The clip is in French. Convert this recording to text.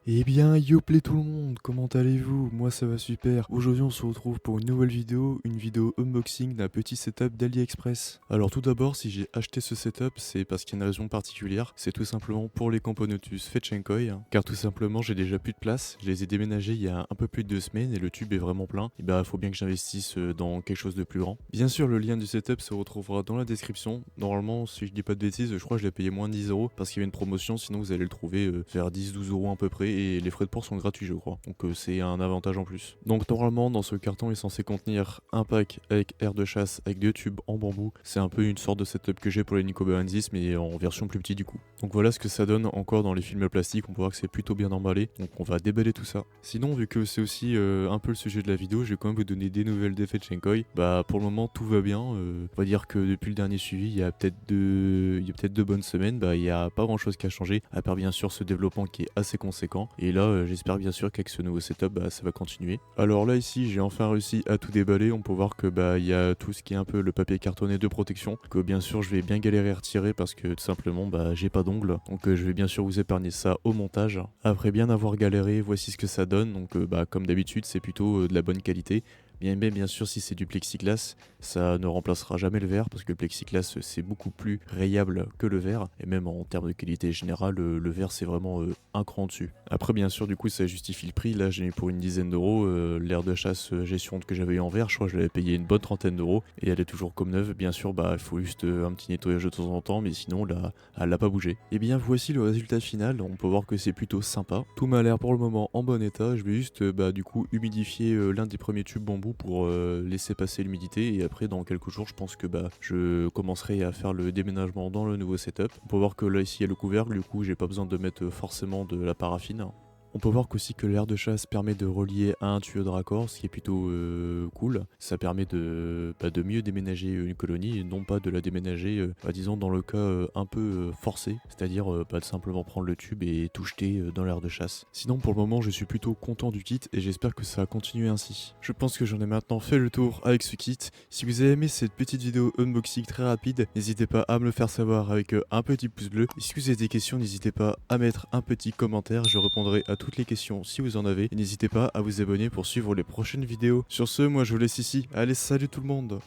Eh bien, yoplait tout le monde, comment allez-vous? Moi ça va super. Aujourd'hui on se retrouve pour une nouvelle vidéo, une vidéo unboxing d'un petit setup d'AliExpress. Alors tout d'abord, si j'ai acheté ce setup, c'est parce qu'il y a une raison particulière, c'est tout simplement pour les Camponotus Fetchenkoi, car tout simplement j'ai déjà plus de place, je les ai déménagés il y a un peu plus de 2 semaines et le tube est vraiment plein, et bah faut bien que j'investisse dans quelque chose de plus grand. Bien sûr le lien du setup se retrouvera dans la description, normalement si je dis pas de bêtises, je crois que je l'ai payé moins de 10 euros parce qu'il y avait une promotion, sinon vous allez le trouver vers 10-12 euros à peu près et les frais de port sont gratuits je crois, donc c'est un avantage en plus. Donc normalement dans ce carton il est censé contenir un pack avec air de chasse avec 2 tubes en bambou, c'est un peu une sorte de setup que j'ai pour les Nico Baranzis mais en version plus petit du coup. Donc voilà ce que ça donne encore dans les films plastiques, on peut voir que c'est plutôt bien emballé, donc on va déballer tout ça. Sinon vu que c'est aussi un peu le sujet de la vidéo, je vais quand même vous donner des nouvelles des Fetchenkoi. Bah pour le moment tout va bien, on va dire que depuis le dernier suivi il y a peut-être deux bonnes semaines, bah il y a pas grand chose qui a changé, à part bien sûr ce développement qui est assez conséquent, et là j'espère bien sûr qu'avec ce nouveau setup bah ça va continuer. Alors là ici j'ai enfin réussi à tout déballer, on peut voir que bah il y a tout ce qui est un peu le papier cartonné de protection, que bien sûr je vais bien galérer à retirer parce que tout simplement bah j'ai pas d'ongles, donc je vais bien sûr vous épargner ça au montage. Après bien avoir galéré, voici ce que ça donne, donc bah comme d'habitude c'est plutôt de la bonne qualité. Bien sûr, si c'est du plexiglas, ça ne remplacera jamais le verre parce que le plexiglas c'est beaucoup plus rayable que le verre, et même en termes de qualité générale, le verre c'est vraiment un cran dessus. Après, bien sûr, du coup, ça justifie le prix. Là, j'ai mis pour une dizaine d'euros l'air de chasse gestion que j'avais eu en verre. Je crois que je l'avais payé une bonne trentaine d'euros et elle est toujours comme neuve. Bien sûr, bah il faut juste un petit nettoyage de temps en temps, mais sinon là, elle n'a pas bougé. Et bien, voici le résultat final. On peut voir que c'est plutôt sympa. Tout m'a l'air pour le moment en bon état. Je vais juste bah du coup humidifier l'un des premiers tubes bambou pour laisser passer l'humidité, et après dans quelques jours je pense que bah je commencerai à faire le déménagement dans le nouveau setup. On peut voir que là ici il y a le couvercle, du coup j'ai pas besoin de mettre forcément de la paraffine. On peut voir qu'aussi que l'air de chasse permet de relier à un tuyau de raccord, ce qui est plutôt cool. Ça permet de mieux déménager une colonie et non pas de la déménager, disons dans le cas un peu forcé, c'est-à-dire de simplement prendre le tube et tout jeter dans l'air de chasse. Sinon pour le moment je suis plutôt content du kit et j'espère que ça va continuer ainsi. Je pense que j'en ai maintenant fait le tour avec ce kit. Si vous avez aimé cette petite vidéo unboxing très rapide, n'hésitez pas à me le faire savoir avec un petit pouce bleu. Et si vous avez des questions, n'hésitez pas à mettre un petit commentaire, je répondrai à toutes les questions si vous en avez. Et n'hésitez pas à vous abonner pour suivre les prochaines vidéos. Sur ce, moi je vous laisse ici. Allez, salut tout le monde!